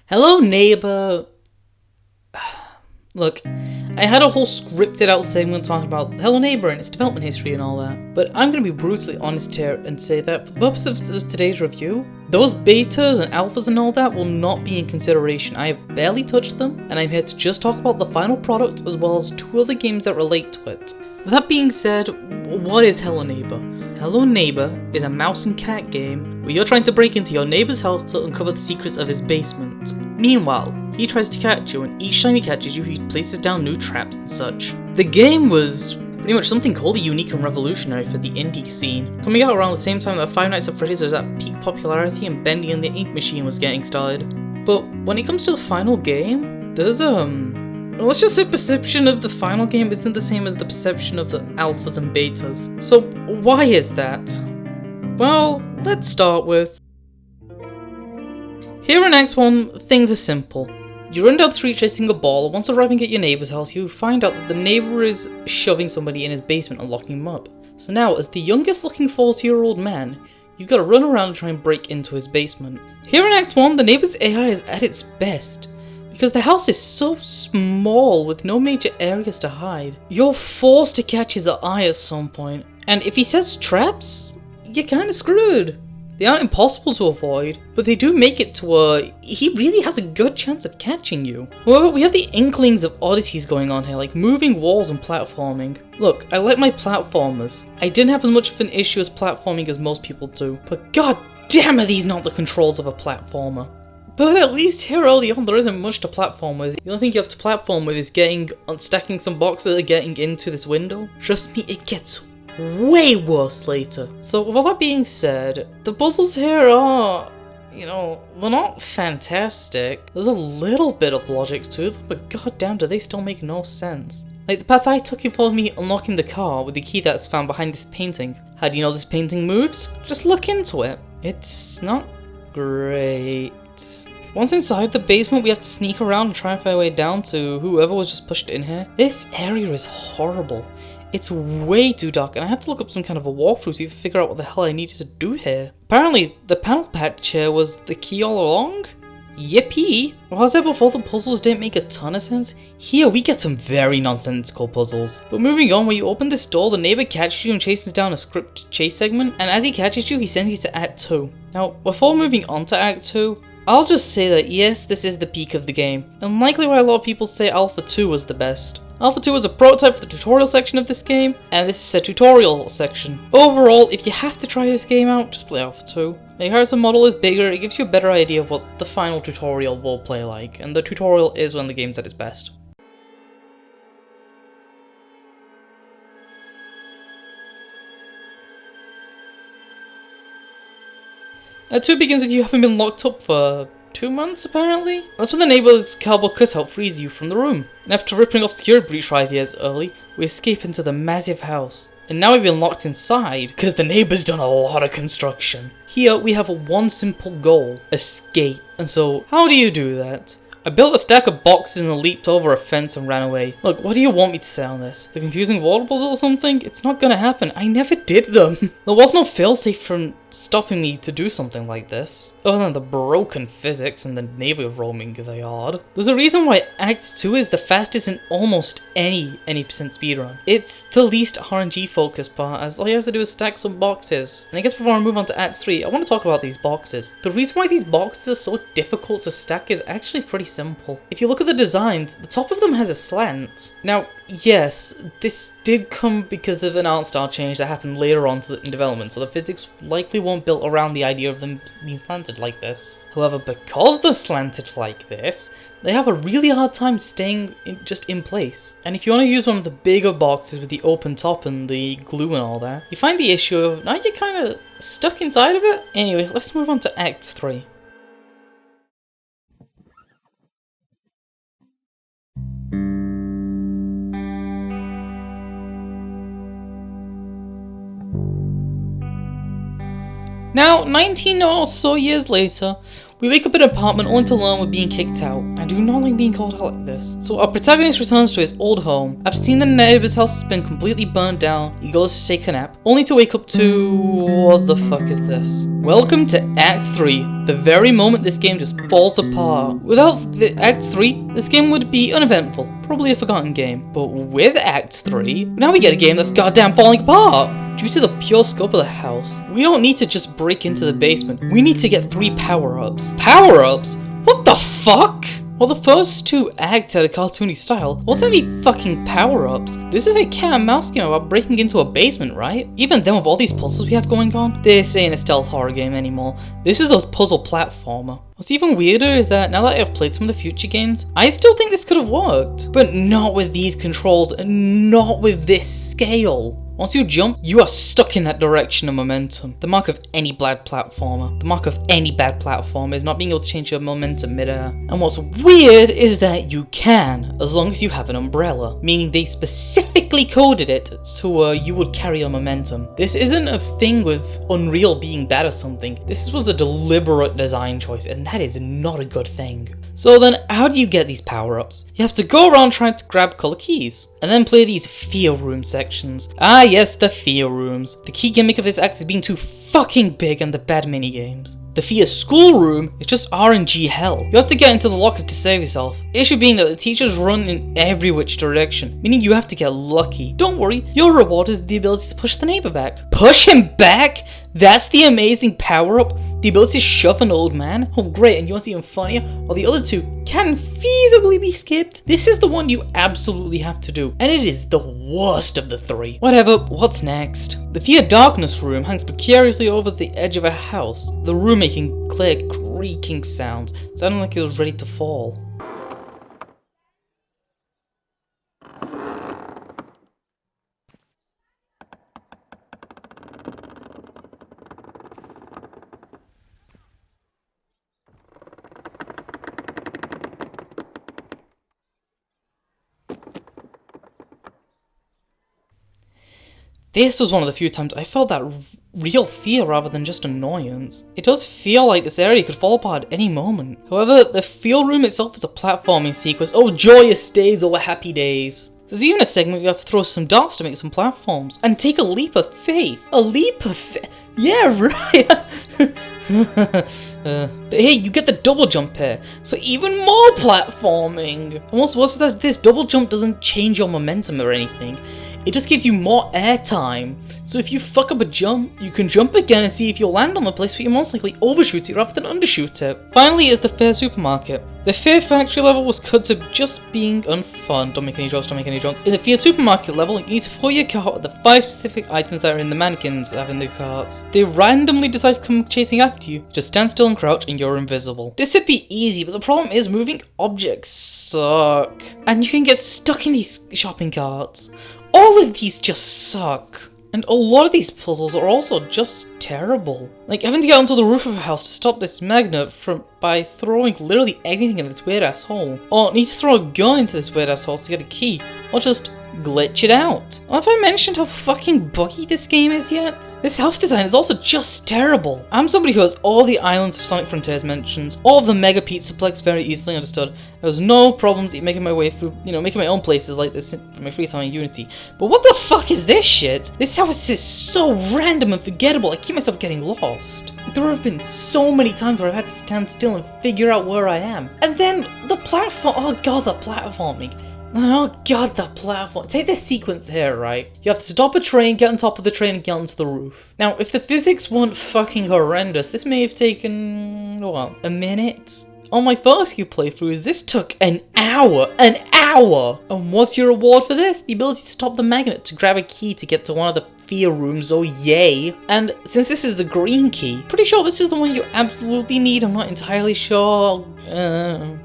Hello, neighbor. Look, I had a whole scripted out segment talking about Hello Neighbor and its development history and all that, but I'm going to be brutally honest here and say that for the purpose of today's review, those betas and alphas and all that will not be in consideration. I have barely touched them, and I'm here to just talk about the final product as well as two other games that relate to it. With that being said, what is Hello Neighbor? Hello Neighbor is a mouse and cat game where you're trying to break into your neighbor's house to uncover the secrets of his basement. Meanwhile, he tries to catch you, and each time he catches you, he places down new traps and such. The game was pretty much something wholly unique and revolutionary for the indie scene, coming out around the same time that Five Nights at Freddy's was at peak popularity and Bendy and the Ink Machine was getting started. But when it comes to the final game, there's let's just say perception of the final game isn't the same as the perception of the alphas and betas. So why is that? Well, let's start with... Here in Act 1, things are simple. You run down the street chasing a ball, and once arriving at your neighbour's house, you find out that the neighbour is shoving somebody in his basement and locking him up. So now, as the youngest looking 40-year-old man, you've got to run around and try and break into his basement. Here in Act 1, the neighbour's AI is at its best, because the house is so small with no major areas to hide. You're forced to catch his eye at some point, and if he sets traps, you're kinda screwed. They aren't impossible to avoid, but they do make it to where he really has a good chance of catching you. However, we have the inklings of oddities going on here, like moving walls and platforming. Look, I like my platformers. I didn't have as much of an issue as platforming as most people do, but god damn are these not the controls of a platformer. But at least here early on there isn't much to platform with. The only thing you have to platform with is stacking some boxes and getting into this window. Trust me, it gets way worse later. So with all that being said, the puzzles here are, they're not fantastic. There's a little bit of logic to them, but goddamn do they still make no sense. Like the path I took involved me unlocking the car with the key that's found behind this painting. How do you know this painting moves? Just look into it. It's not great. Once inside the basement, we have to sneak around and try and find our way down to whoever was just pushed in here. This area is horrible. It's way too dark, and I had to look up some kind of a walkthrough to even figure out what the hell I needed to do here. Apparently, the panel patch here was the key all along? Yippee! Well, as I said before, the puzzles didn't make a ton of sense. Here, we get some very nonsensical puzzles. But moving on, when you open this door, the neighbor catches you and chases down a script chase segment, and as he catches you, he sends you to Act 2. Now, before moving on to Act 2, I'll just say that yes, this is the peak of the game, and likely why a lot of people say Alpha 2 was the best. Alpha 2 was a prototype for the tutorial section of this game, and this is a tutorial section. Overall, if you have to try this game out, just play Alpha 2. The Harrison model is bigger, it gives you a better idea of what the final tutorial will play like, and the tutorial is when the game's at its best. Act 2 begins with you having been locked up for 2 months, apparently? That's when the neighbor's cardboard cutout frees you from the room. And after ripping off security breach 5 years early, we escape into the massive house. And now we've been locked inside, because the neighbor's done a lot of construction. Here, we have one simple goal: escape. And so, how do you do that? I built a stack of boxes and leaped over a fence and ran away. Look, what do you want me to say on this? The confusing water puzzle or something? It's not gonna happen. I never did them. There was no failsafe from stopping me to do something like this, other than the broken physics and the neighbor roaming the yard. There's a reason why Act 2 is the fastest in almost any percent speedrun. It's the least RNG focused part, as all you have to do is stack some boxes. And I guess before I move on to Act 3, I want to talk about these boxes. The reason why these boxes are so difficult to stack is actually pretty simple. If you look at the designs, the top of them has a slant. Now, yes, this did come because of an art style change that happened later on in development, so the physics likely weren't built around the idea of them being slanted like this. However, because they're slanted like this, they have a really hard time staying just in place. And if you want to use one of the bigger boxes with the open top and the glue and all that, you find the issue of now you're kind of stuck inside of it. Anyway, let's move on to Act 3. Now, 19 or so years later, we wake up in an apartment only to learn we're being kicked out. I do not like being called out like this. So our protagonist returns to his old home. I've seen the neighbor's house has been completely burnt down. He goes to take a nap, only to wake up to... what the fuck is this? Welcome to Act 3. The very moment this game just falls apart. Without the Act 3, this game would be uneventful, probably a forgotten game. But with Act 3, now we get a game that's goddamn falling apart. Due to the pure scope of the house, we don't need to just break into the basement, we need to get 3 power-ups. Power-ups? What the fuck? Well, the first 2 acts had a cartoony style. Wasn't any fucking power-ups. This is a cat and mouse game about breaking into a basement, right? Even then, with all these puzzles we have going on, this ain't a stealth horror game anymore. This is a puzzle platformer. What's even weirder is that now that I've played some of the future games, I still think this could have worked. But not with these controls and not with this scale. Once you jump, you are stuck in that direction of momentum. The mark of any bad platformer. The mark of any bad platformer is not being able to change your momentum mid-air. And what's weird is that you can, as long as you have an umbrella. Meaning they specifically coded it to you would carry your momentum. This isn't a thing with Unreal being bad or something. This was a deliberate design choice, and that is not a good thing. So then, how do you get these power-ups? You have to go around trying to grab color keys, and then play these fear room sections. Ah yes, the fear rooms. The key gimmick of this act is being too fucking big and the bad minigames. The fear schoolroom is just RNG hell. You have to get into the lockers to save yourself. Issue being that the teachers run in every which direction, meaning you have to get lucky. Don't worry, your reward is the ability to push the neighbor back. Push him back? That's the amazing power-up? The ability to shove an old man? Oh great, and you want even funnier? While the other 2 can feasibly be skipped. This is the one you absolutely have to do, and it is the worst of the 3. Whatever, what's next? The Fear Darkness room hangs precariously over the edge of a house, the room making clear creaking sounds, sounding like it was ready to fall. This was one of the few times I felt that real fear rather than just annoyance. It does feel like this area could fall apart at any moment. However, the feel room itself is a platforming sequence. Oh, joyous days over happy days. There's even a segment where you have to throw some darts to make some platforms. And take a leap of faith. A leap of faith? Yeah, right. But hey, you get the double jump here, so even more platforming. And what's that? This double jump doesn't change your momentum or anything. It just gives you more air time. So if you fuck up a jump, you can jump again and see if you'll land on the place, but you most likely overshoot it rather than undershoot it. Finally is the Fear Supermarket. The Fear Factory level was cut to just being unfun. Don't make any jokes, don't make any jokes. In the Fear Supermarket level, you need to fill your cart with the 5 specific items that are in the mannequins that have in their carts. They randomly decide to come chasing after you. Just stand still and crouch and you're invisible. This would be easy, but the problem is moving objects suck. And you can get stuck in these shopping carts. All of these just suck. And a lot of these puzzles are also just terrible. Like having to get onto the roof of a house to stop this magnet by throwing literally anything in this weird ass hole. Or need to throw a gun into this weird ass hole to get a key. Or just glitch it out. Have I mentioned how fucking buggy this game is yet? This house design is also just terrible. I'm somebody who has all the islands of Sonic Frontiers mentions, all of the Mega Pizzaplex very easily understood. There's no problems making my way through, making my own places like this in my free time in Unity. But what the fuck is this shit? This house is so random and forgettable, I keep myself getting lost. There have been so many times where I've had to stand still and figure out where I am. And then the platform, oh god, the platforming. Oh god, the platform. Take this sequence here, right? You have to stop a train, get on top of the train, and get onto the roof. Now, if the physics weren't fucking horrendous, this may have taken, what, a minute? On my first few playthroughs, this took an hour! An hour! And what's your reward for this? The ability to stop the magnet to grab a key to get to one of the fear rooms, oh yay! And since this is the green key, pretty sure this is the one you absolutely need, I'm not entirely sure.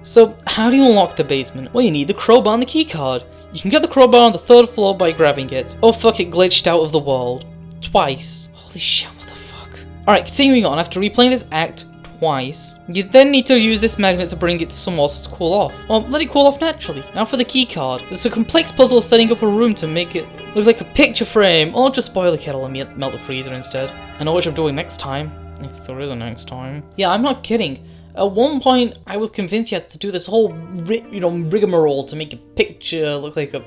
So, how do you unlock the basement? Well, you need the crowbar and the keycard. You can get the crowbar on the 3rd floor by grabbing it. Oh fuck, it glitched out of the world. Twice. Holy shit, what the fuck? Alright, continuing on, after replaying this act twice, you then need to use this magnet to bring it to some water to cool off. Well, let it cool off naturally. Now for the keycard. There's a complex puzzle setting up a room to make it look like a picture frame, or just boil the kettle and melt the freezer instead. I know what I'm doing next time, if there is a next time. Yeah, I'm not kidding. At one point, I was convinced you had to do this whole, rigmarole to make a picture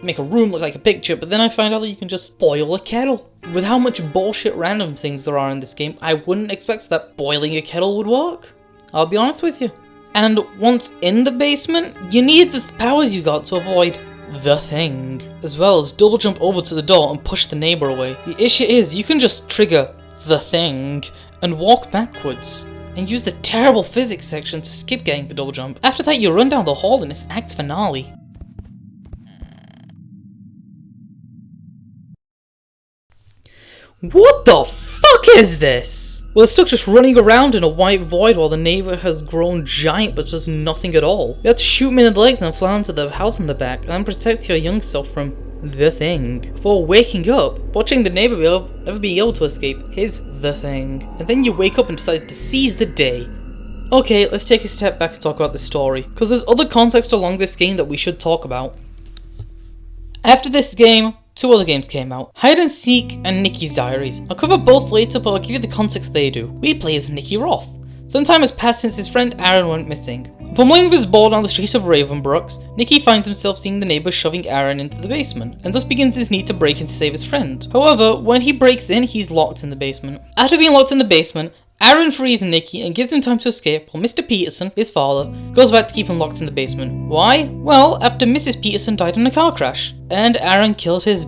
make a room look like a picture, but then I found out that you can just boil a kettle. With how much bullshit random things there are in this game, I wouldn't expect that boiling a kettle would work. I'll be honest with you. And once in the basement, you need the powers you got to avoid the thing, as well as double jump over to the door and push the neighbor away. The issue is you can just trigger the thing and walk backwards and use the terrible physics section to skip getting the double jump. After that, you run down the hall in its act finale. What the fuck is this? We're stuck just running around in a white void while the neighbor has grown giant but does nothing at all. You have to shoot him in the legs and fly onto the house in the back and then protect your young self from the thing. Before waking up, watching the neighbor never be able to escape his the thing. And then you wake up and decide to seize the day. Okay, let's take a step back and talk about the story, because there's other context along this game that we should talk about. After this game, 2 other games came out, Hide and Seek and Nikki's Diaries. I'll cover both later, but I'll give you the context they do. We play as Nicky Roth. Some time has passed since his friend Aaron went missing. Fumbling with his ball down the streets of Ravenbrooks, Nicky finds himself seeing the neighbor shoving Aaron into the basement, and thus begins his need to break in to save his friend. However, when he breaks in, he's locked in the basement. After being locked in the basement, Aaron frees Nicky and gives him time to escape, while Mr. Peterson, his father, goes back to keep him locked in the basement. Why? Well, after Mrs. Peterson died in a car crash, and Aaron killed his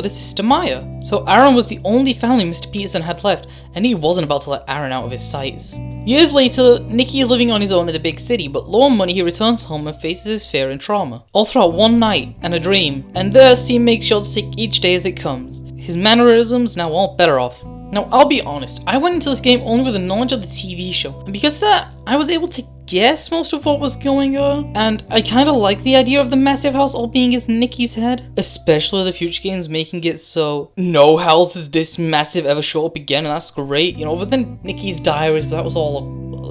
sister Maya. So Aaron was the only family Mr. Peterson had left, and he wasn't about to let Aaron out of his sights. Years later, Nicky is living on his own in the big city, but low on money he returns home and faces his fear and trauma. All throughout one night and a dream, and thus he makes sure to take each day as it comes. His mannerisms now all better off. Now, I'll be honest, I went into this game only with the knowledge of the TV show, and because of that, I was able to guess most of what was going on, and I kinda like the idea of the massive house all being in Nicky's head, especially the future games making it so no house is this massive ever show up again, and that's great, you know, but then Nicky's Diaries, but that was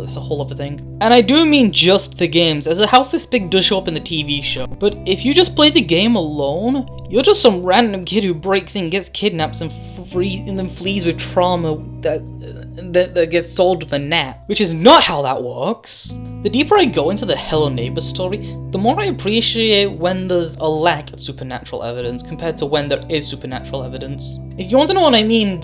it's a whole other thing. And I do mean just the games, as a house this big does show up in the TV show. But if you just play the game alone, you're just some random kid who breaks in, gets kidnapped, and then flees with trauma that gets solved with a nap, which is not how that works. The deeper I go into the Hello Neighbor story, the more I appreciate when there's a lack of supernatural evidence compared to when there is supernatural evidence. If you want to know what I mean,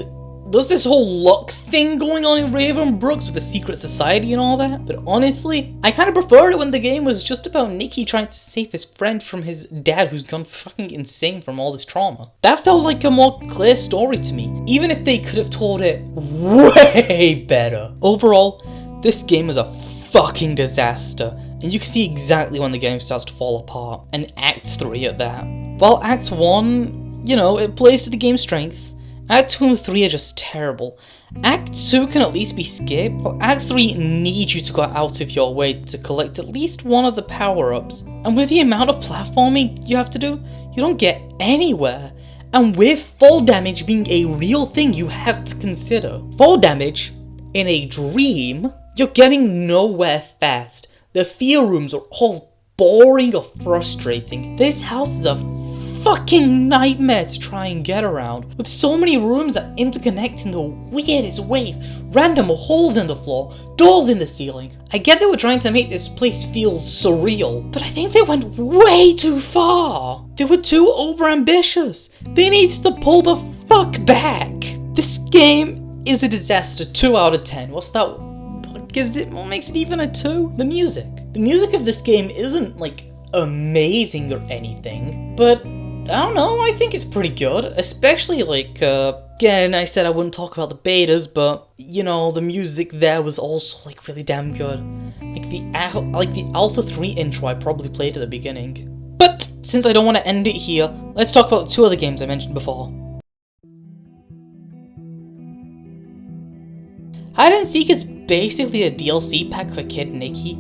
there's this whole luck thing going on in Ravenbrooks with the secret society and all that, but honestly, I kind of preferred it when the game was just about Nicky trying to save his friend from his dad who's gone fucking insane from all this trauma. That felt like a more clear story to me, even if they could have told it way better. Overall, this game is a fucking disaster, and you can see exactly when the game starts to fall apart, and Act 3 at that. While Act 1, you know, it plays to the game's strength, Act 2 and 3 are just terrible. Act 2 can at least be skipped, but Act 3 needs you to go out of your way to collect at least one of the power-ups. And with the amount of platforming you have to do, you don't get anywhere. And with fall damage being a real thing you have to consider. Fall damage in a dream, you're getting nowhere fast. The fear rooms are all boring or frustrating. This house is a fucking nightmare to try and get around, with so many rooms that interconnect in the weirdest ways, random holes in the floor, doors in the ceiling. I get they were trying to make this place feel surreal, but I think they went way too far. They were too overambitious. They needed to pull the fuck back. This game is a disaster. 2 out of 10. What's that? What makes it even a 2? The music. The music of this game isn't like amazing or anything, but I don't know, I think it's pretty good, especially like, again, I said I wouldn't talk about the betas, but, you know, the music there was also, like, really damn good. Like the Alpha 3 intro I probably played at the beginning. But, since I don't want to end it here, let's talk about the 2 other games I mentioned before. Hide and Seek is basically a DLC pack for Kid Nicky.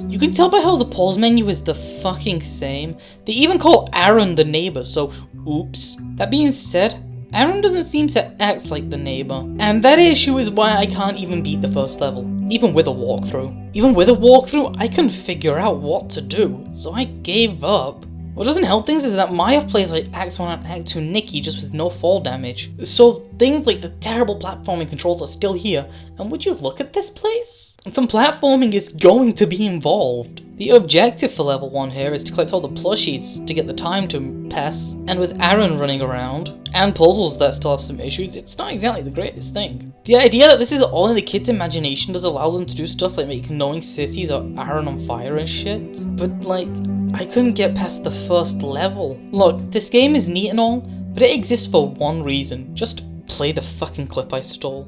You can tell by how the pause menu is the fucking same. They even call Aaron the neighbor, so oops. That being said, Aaron doesn't seem to act like the neighbor, and that issue is why I can't even beat the first level, even with a walkthrough. Even with a walkthrough, I couldn't figure out what to do, so I gave up. What doesn't help things is that Maya plays like Act 1 and Act 2 Nicky just with no fall damage. So things like the terrible platforming controls are still here, and would you look at this place? and some platforming is going to be involved. The objective for level 1 here is to collect all the plushies to get the time to pass, and with Aaron running around, and puzzles that still have some issues, it's not exactly the greatest thing. The idea that this is all in the kids' imagination does allow them to do stuff like make knowing cities or Aaron on fire and shit, but like, I couldn't get past the first level. Look, this game is neat and all, but it exists for one reason: just play the fucking clip I stole.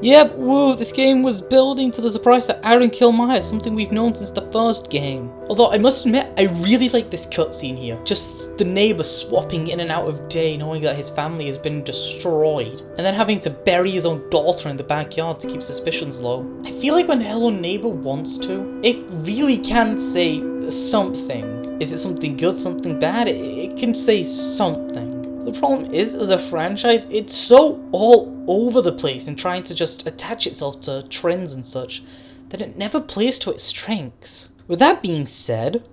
Yep, woo, this game was building to the surprise that Aaron killed Maya, something we've known since the first game. Although I must admit, I really like this cutscene here. Just the neighbour swapping in and out of day, knowing that his family has been destroyed, and then having to bury his own daughter in the backyard to keep suspicions low. I feel like when Hello Neighbour wants to, it really can say something. Is it something good, something bad? It can say something. The problem is, as a franchise, it's so all over the place in trying to just attach itself to trends and such, that it never plays to its strengths. With that being said,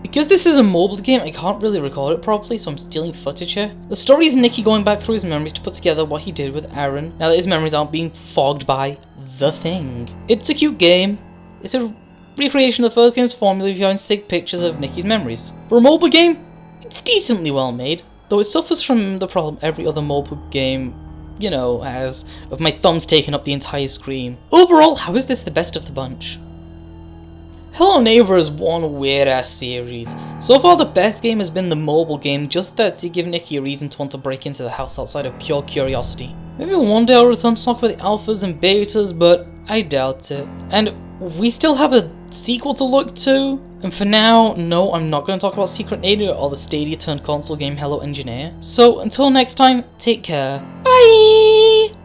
because this is a mobile game, I can't really record it properly, so I'm stealing footage here. The story is Nicky going back through his memories to put together what he did with Aaron, now that his memories aren't being fogged by The Thing. It's a cute game. It's a recreation of the first game's formula behind sick pictures of Nicky's memories. For a mobile game, it's decently well made, though it suffers from the problem every other mobile game, you know, has, of my thumbs taking up the entire screen. Overall, how is this the best of the bunch? Hello Neighbour is one weird ass series. So far the best game has been the mobile game, just that to give Nicky a reason to want to break into the house outside of pure curiosity. Maybe one day I'll return to talk about the alphas and betas, but I doubt it. And we still have a sequel to look to, and for now, no, I'm not going to talk about Secret Nadia or the Stadia turned console game Hello Engineer. So until next time, take care. Bye!